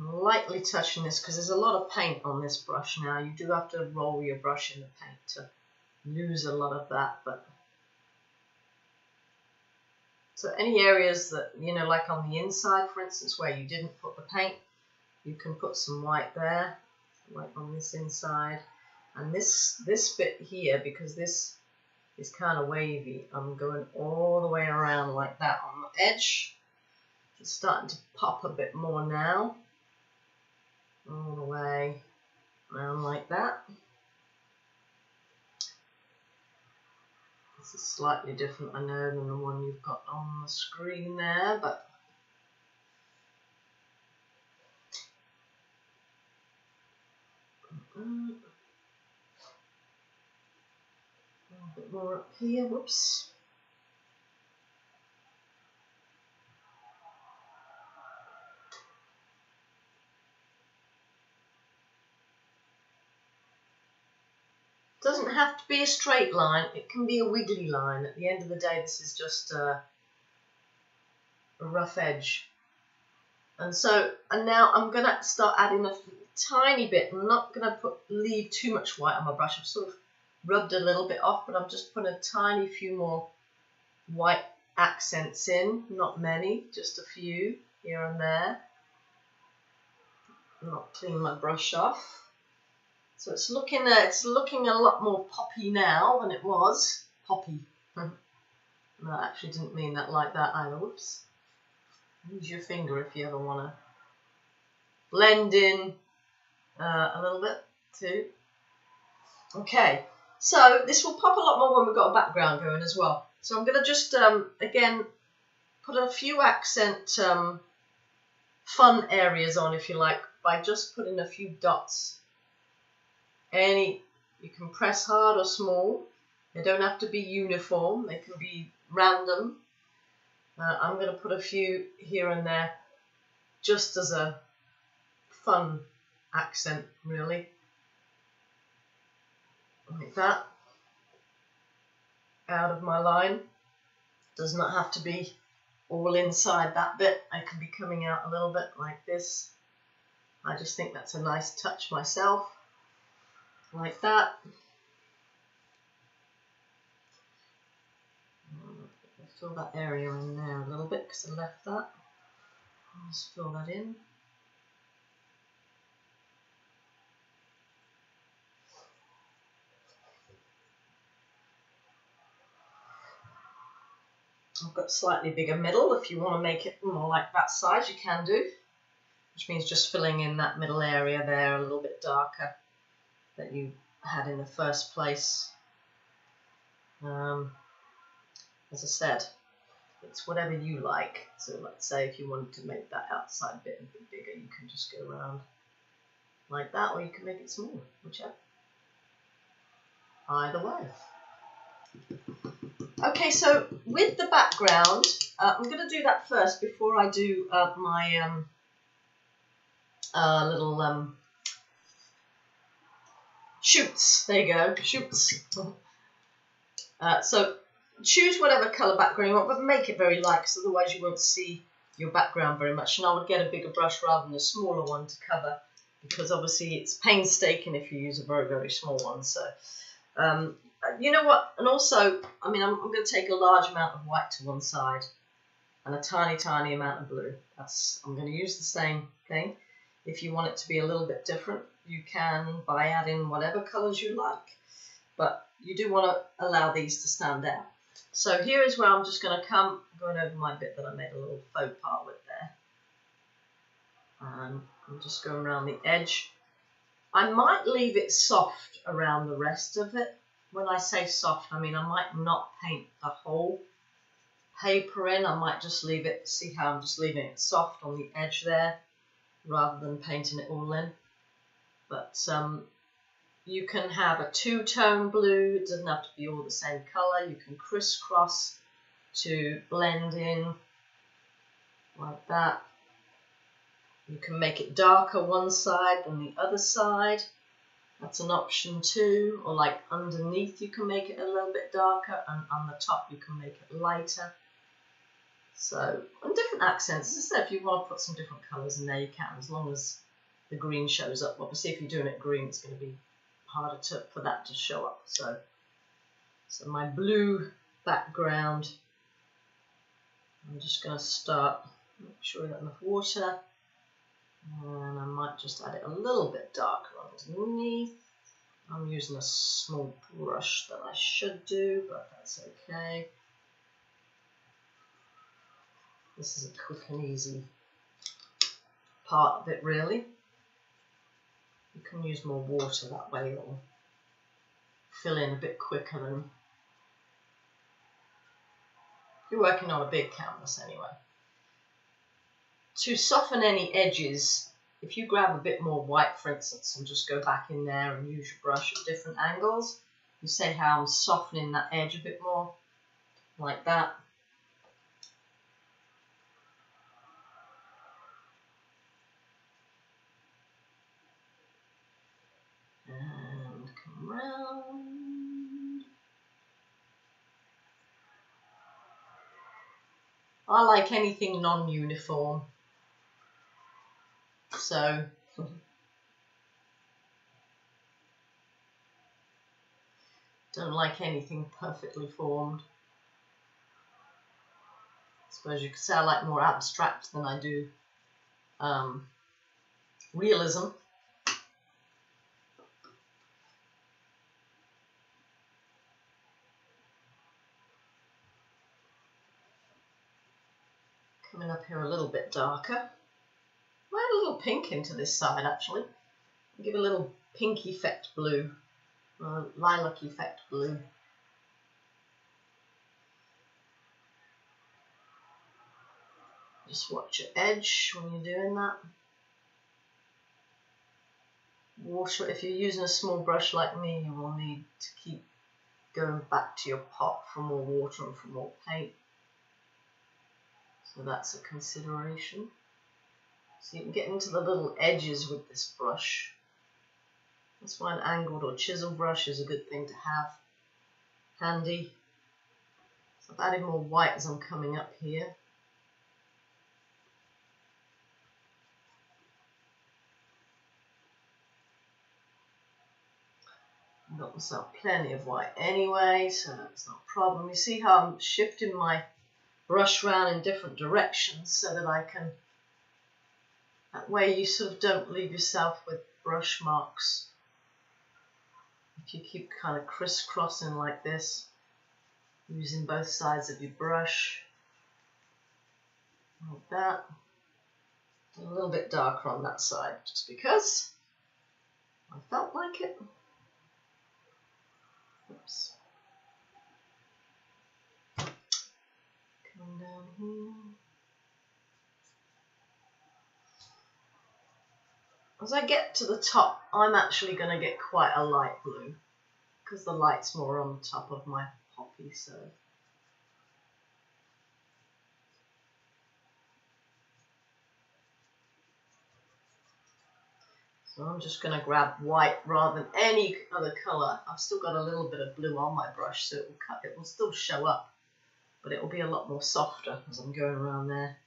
I'm lightly touching this because there's a lot of paint on this brush now. You do have to roll your brush in the paint to lose a lot of that. But so any areas that, you know, like on the inside, for instance, where you didn't put the paint, you can put some white there, like on this inside. And this bit here, because this is kind of wavy, I'm going all the way around like that on the edge. It's starting to pop a bit more now. All the way around like that. This is slightly different, I know, than the one you've got on the screen there, but a bit more up here, whoops. Doesn't have to be a straight line, it can be a wiggly line. At the end of the day, this is just a rough edge. And now I'm going to start adding a tiny bit. I'm not going to leave too much white on my brush. I've sort of rubbed a little bit off, but I'm just putting a tiny few more white accents in. Not many, just a few here and there. I'm not cleaning my brush off. So it's looking a lot more poppy now than it was. Poppy. No, I actually didn't mean that like that either. Whoops. Use your finger if you ever want to blend in a little bit too. Okay, so this will pop a lot more when we've got a background going as well. So I'm going to just, again, put a few accent fun areas on, if you like, by just putting a few dots. You can press hard or small. They don't have to be uniform. They can be random. I'm going to put a few here and there just as a fun accent, really. Like that. Out of my line. Does not have to be all inside that bit. I can be coming out a little bit like this. I just think that's a nice touch myself. Like that. Fill that area in there a little bit because I left that. I'll just fill that in. I've got slightly bigger middle. If you want to make it more like that size, you can do. Which means just filling in that middle area there a little bit darker that you had in the first place. As I said, it's whatever you like. So let's say if you wanted to make that outside bit a bit bigger, you can just go around like that, or you can make it smaller, whichever. Either way. Okay, so with the background, I'm going to do that first before I do my little shoots. There you go, shoots. So choose whatever colour background you want, but make it very light, because otherwise you won't see your background very much. And I would get a bigger brush rather than a smaller one to cover, because obviously it's painstaking if you use a very, very small one. So, you know what? And also, I mean, I'm going to take a large amount of white to one side and a tiny, tiny amount of blue. I'm going to use the same thing. If you want it to be a little bit different, you can by adding whatever colours you like. But you do want to allow these to stand out. So here is where I'm just going to come, going over my bit that I made a little faux pas with there. And I'm just going around the edge. I might leave it soft around the rest of it. When I say soft, I mean I might not paint the whole paper in. I might just leave it, see how I'm just leaving it soft on the edge there, rather than painting it all in. But you can have a two-tone blue. It doesn't have to be all the same colour. You can crisscross to blend in like that. You can make it darker one side than the other side. That's an option too. Or like underneath you can make it a little bit darker, and on the top you can make it lighter. So, on different accents. As I said, if you want to put some different colours in there, you can, as long as the green shows up. Obviously, if you're doing it green, it's going to be harder for that to show up. So my blue background, I'm just going to start, make sure we've got enough water, and I might just add it a little bit darker underneath. I'm using a small brush that I should do, but that's okay. This is a quick and easy part of it, really. You can use more water that way, it'll fill in a bit quicker than if you're working on a big canvas anyway. To soften any edges, if you grab a bit more white, for instance, and just go back in there and use your brush at different angles, you see how I'm softening that edge a bit more, like that. And come round. I like anything non-uniform, so don't like anything perfectly formed. I suppose you could say I like more abstract than I do realism. Coming up here a little bit darker. I add a little pink into this side actually. Give a little pink effect blue, lilac effect blue. Just watch your edge when you're doing that. Water, if you're using a small brush like me, you will need to keep going back to your pot for more water and for more paint. So that's a consideration. So you can get into the little edges with this brush. That's why an angled or chisel brush is a good thing to have handy. So I've added more white as I'm coming up here. I've got myself plenty of white anyway, so that's not a problem. You see how I'm shifting my brush around in different directions so that I can, that way you sort of don't leave yourself with brush marks. If you keep kind of crisscrossing like this, using both sides of your brush, like that. A little bit darker on that side, just because I felt like it. Oops. Come down here. As I get to the top, I'm actually going to get quite a light blue because the light's more on the top of my poppy. So I'm just going to grab white rather than any other colour. I've still got a little bit of blue on my brush, so it will still show up, but it will be a lot more softer as I'm going around there.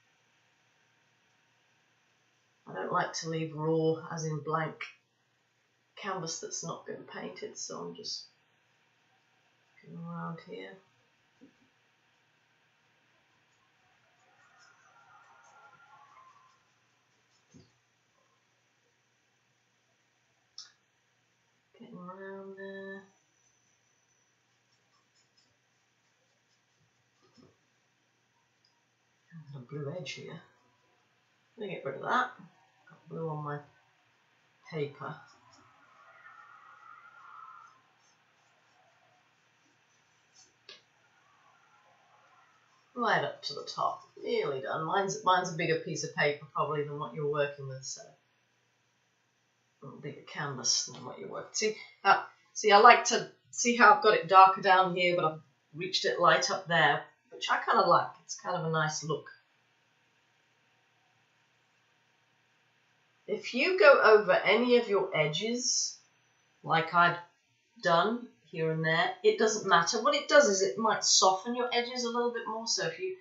I don't like to leave raw, as in blank, canvas that's not been painted, so I'm just going around here. Getting around there. Got a blue edge here. I'm going to get rid of that. Got blue on my paper. Right up to the top. Nearly done. Mine's a bigger piece of paper probably than what you're working with, so a bigger canvas than what you're working. See, I like to see how I've got it darker down here, but I've reached it light up there, which I kind of like. It's kind of a nice look. If you go over any of your edges, like I've done here and there, it doesn't matter. What it does is it might soften your edges a little bit more. So if you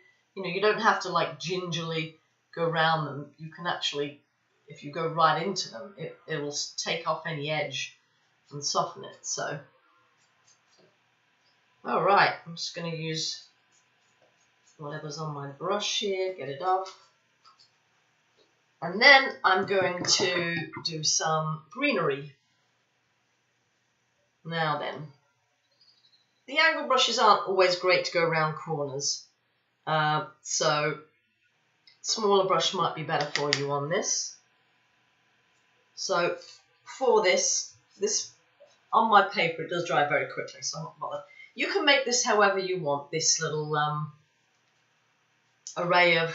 don't have to like gingerly go around them. You can actually, if you go right into them, it will take off any edge and soften it. So, all right, I'm just going to use whatever's on my brush here, get it off. And then I'm going to do some greenery. Now then, the angle brushes aren't always great to go around corners, so smaller brush might be better for you on this. So for this on my paper, it does dry very quickly, so I'm not bothered. You can make this however you want, this little array of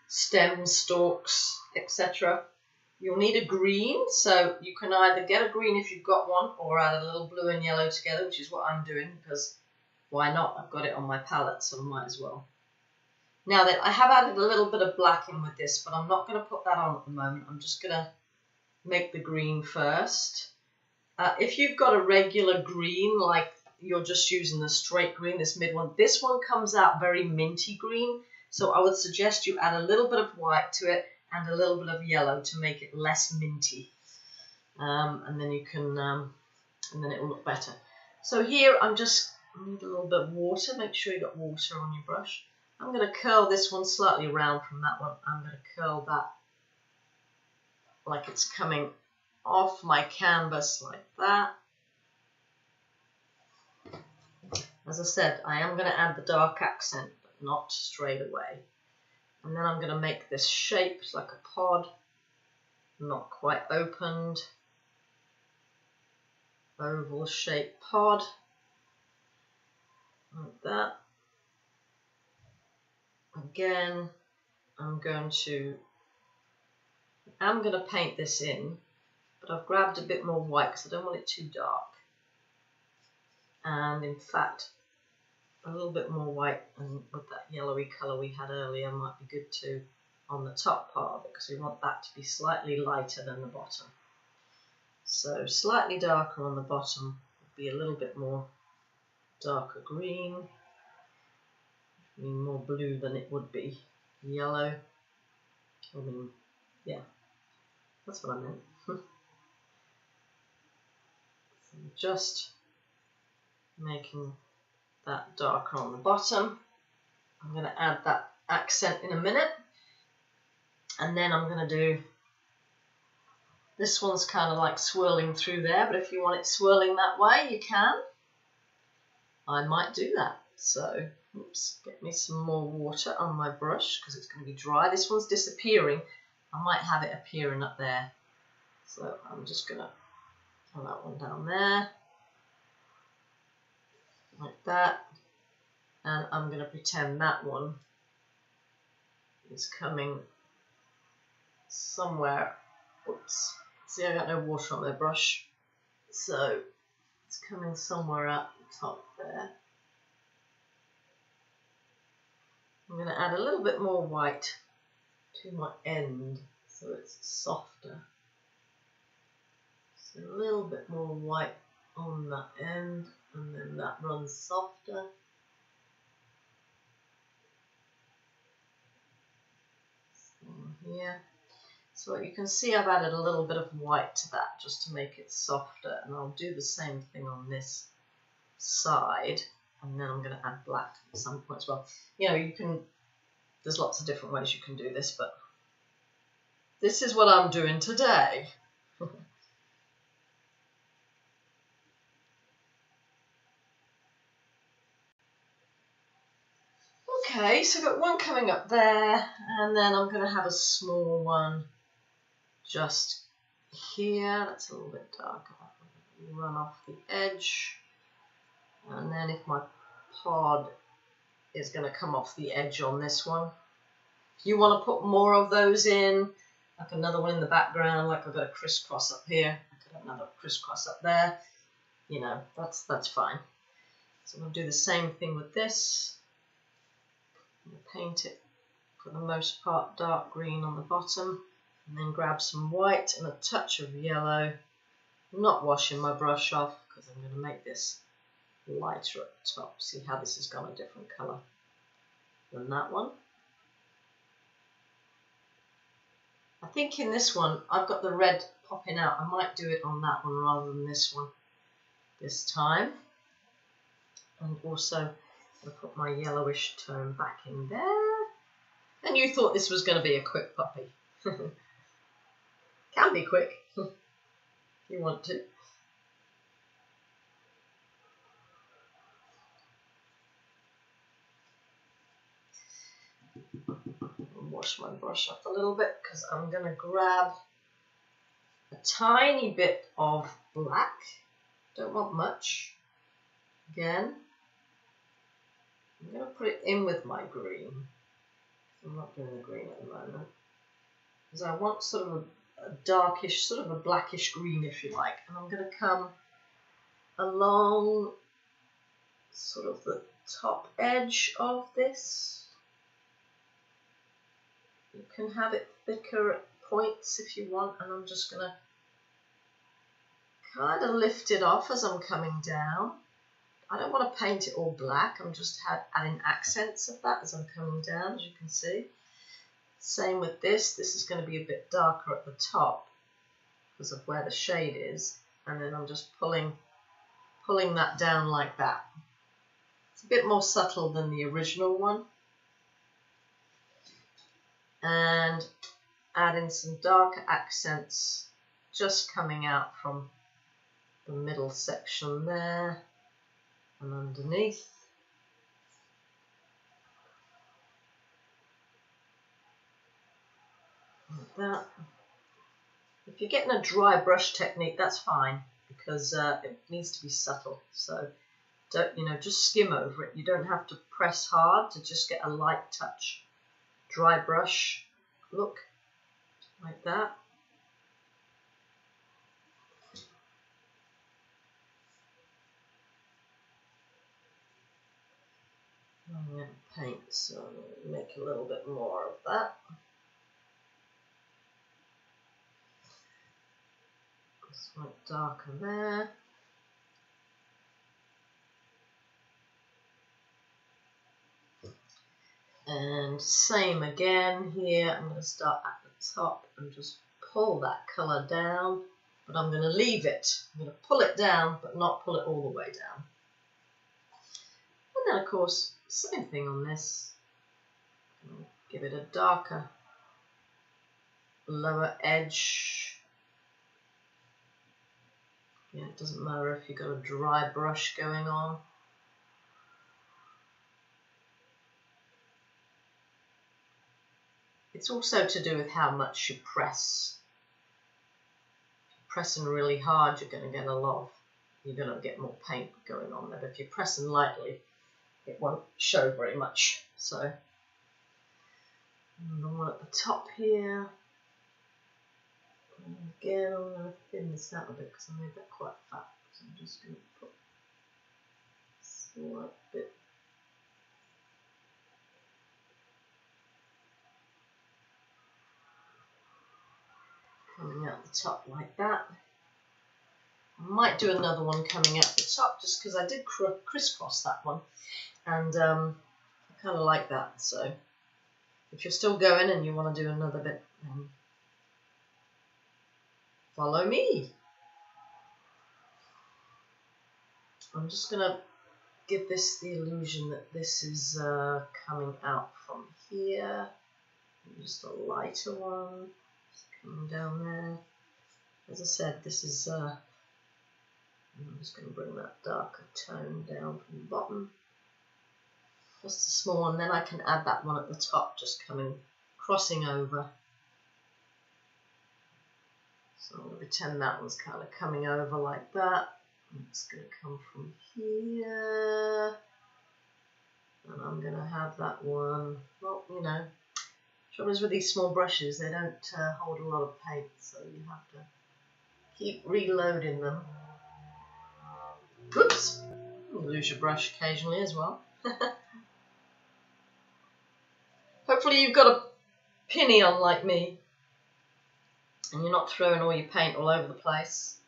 stems, stalks, etc. You'll need a green, so you can either get a green if you've got one, or add a little blue and yellow together, which is what I'm doing, because why not? I've got it on my palette, so I might as well. Now then, I have added a little bit of black in with this, but I'm not going to put that on at the moment. I'm just going to make the green first. If you've got a regular green, like you're just using the straight green, this mid one, this one comes out very minty green, so I would suggest you add a little bit of white to it and a little bit of yellow to make it less minty, and then you can, and then it will look better. So here I need a little bit of water. Make sure you got water on your brush. I'm going to curl this one slightly round from that one. I'm going to curl that like it's coming off my canvas like that. As I said, I am going to add the dark accent, but not straight away. And then I'm going to make this shape like a pod, not quite opened, oval shaped pod, like that. Again, I'm going to paint this in, but I've grabbed a bit more white because I don't want it too dark. And in fact, a little bit more white and with that yellowy colour we had earlier might be good too. on the top part of it because we want that to be slightly lighter than the bottom. So slightly darker on the bottom would be a little bit more darker green, I mean more blue than it would be yellow. I mean, yeah, that's what I meant. So just making that darker on the bottom. I'm going to add that accent in a minute, and then I'm going to do, this one's kind of like swirling through there, but if you want it swirling that way, you can. I might do that. So, oops, get me some more water on my brush because it's going to be dry. This one's disappearing. I might have it appearing up there. So I'm just going to put that one down there, like that. And I'm going to pretend that one is coming somewhere. Oops. See, I got no water on my brush. So it's coming somewhere up the top there. I'm going to add a little bit more white to my end so it's softer. So a little bit more white on that end, and then that runs softer. Here. So you can see I've added a little bit of white to that just to make it softer, and I'll do the same thing on this side, and then I'm going to add black at some point as well. You know, you can, there's lots of different ways you can do this, but this is what I'm doing today. Okay, so I've got one coming up there, and then I'm going to have a small one just here. That's a little bit darker. Run off the edge, and then if my pod is going to come off the edge on this one, if you want to put more of those in, like another one in the background, like I've got a crisscross up here, I could have another crisscross up there, you know, that's fine. So I'm going to do the same thing with this. I'm going to paint it for the most part dark green on the bottom, and then grab some white and a touch of yellow. I'm not washing my brush off because I'm going to make this lighter at the top. See how this has gone a different colour than that one. I think in this one I've got the red popping out. I might do it on that one rather than this one this time. And also I'll put my yellowish tone back in there. And you thought this was going to be a quick puppy. Can be quick if you want to. I'll wash my brush off a little bit because I'm going to grab a tiny bit of black. Don't want much. Again, I'm going to put it in with my green. I'm not doing the green at the moment because I want sort of a darkish, sort of a blackish green if you like, and I'm going to come along sort of the top edge of this. You can have it thicker at points if you want, and I'm just going to kind of lift it off as I'm coming down. I don't want to paint it all black, I'm just adding accents of that as I'm coming down, as you can see. Same with this. This is going to be a bit darker at the top because of where the shade is, and then I'm just pulling that down like that. It's a bit more subtle than the original one. And adding some darker accents just coming out from the middle section there and underneath. Like that. If you're getting a dry brush technique, that's fine because it needs to be subtle. So don't, just skim over it. You don't have to press hard to just get a light touch. Dry brush look like that. I'm going to paint, so I'm going to make a little bit more of that. Slight darker there. And same again here. I'm going to start at the top and just pull that colour down, but I'm going to leave it. I'm going to pull it down, but not pull it all the way down. And then, of course, same thing on this. Give it a darker lower edge. Yeah, it doesn't matter if you've got a dry brush going on. It's also to do with how much you press. If you're pressing really hard, you're going to get more paint going on there. But if you're pressing lightly, it won't show very much. So, and the one at the top here. And again, I'm going to thin this out a bit because I made that quite fat. So I'm just going to put a slight bit. Coming out the top like that. I might do another one coming out the top just because I did crisscross that one, and I kind of like that. So if you're still going and you want to do another bit, then follow me. I'm just going to give this the illusion that this is coming out from here. Just a lighter one. Coming down there. As I said, this is, I'm just going to bring that darker tone down from the bottom. Just a small one, then I can add that one at the top, just crossing over. So I'm going to pretend that one's kind of coming over like that. It's going to come from here. And I'm going to have that one, well, you know. Trouble is with these small brushes, they don't hold a lot of paint, so you have to keep reloading them. Oops! You lose your brush occasionally as well. Hopefully you've got a pinny on like me, and you're not throwing all your paint all over the place.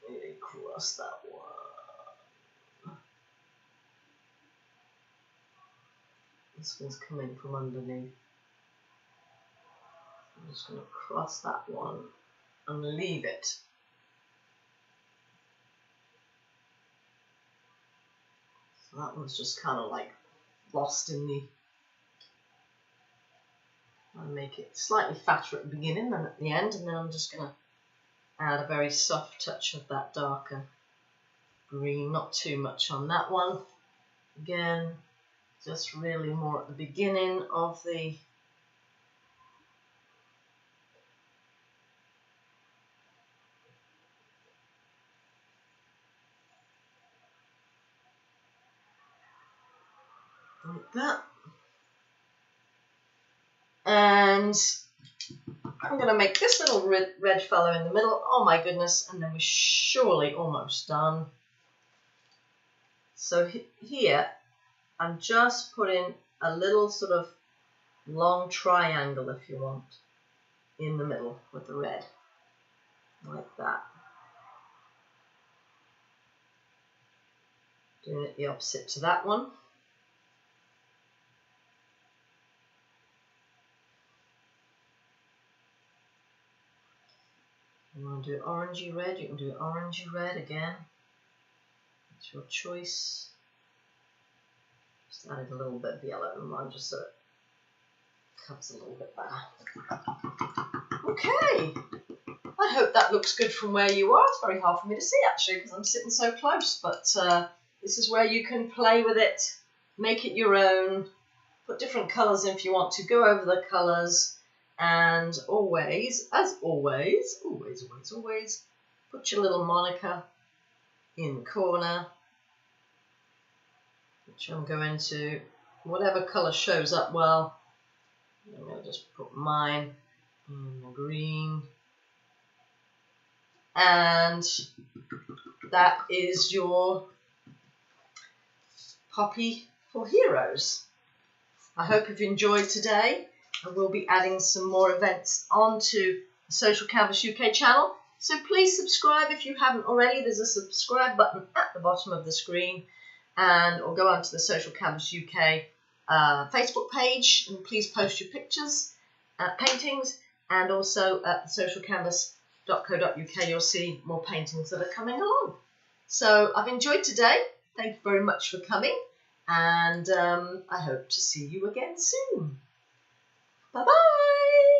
Really cross that one. This one's coming from underneath. I'm just going to cross that one and leave it. So that one's just kind of like lost in the... I'll make it slightly fatter at the beginning and at the end, and then I'm just going to add a very soft touch of that darker green, not too much on that one. Again, just really more at the beginning of the like that. And I'm going to make this little red fellow in the middle. Oh my goodness, and then we're surely almost done. So here, I'm just putting a little sort of long triangle, if you want, in the middle with the red, like that. Doing it the opposite to that one. You want to do orangey red, you can do orangey red again. It's your choice. Just added a little bit of yellow in mine just so it covers a little bit better. Okay, I hope that looks good from where you are. It's very hard for me to see actually because I'm sitting so close, but this is where you can play with it, make it your own, put different colours in if you want to, go over the colours, and always, as always, always, put your little marker in the corner, which I'm going to, whatever colour shows up well. I'm going to just put mine in the green, and that is your poppy for heroes. I hope you've enjoyed today, I will be adding some more events onto the Social Canvas UK channel. So please subscribe if you haven't already. There's a subscribe button at the bottom of the screen, or go onto the Social Canvas UK Facebook page, and please post your pictures, paintings, and also at socialcanvas.co.uk you'll see more paintings that are coming along. So I've enjoyed today. Thank you very much for coming, and I hope to see you again soon. Bye-bye!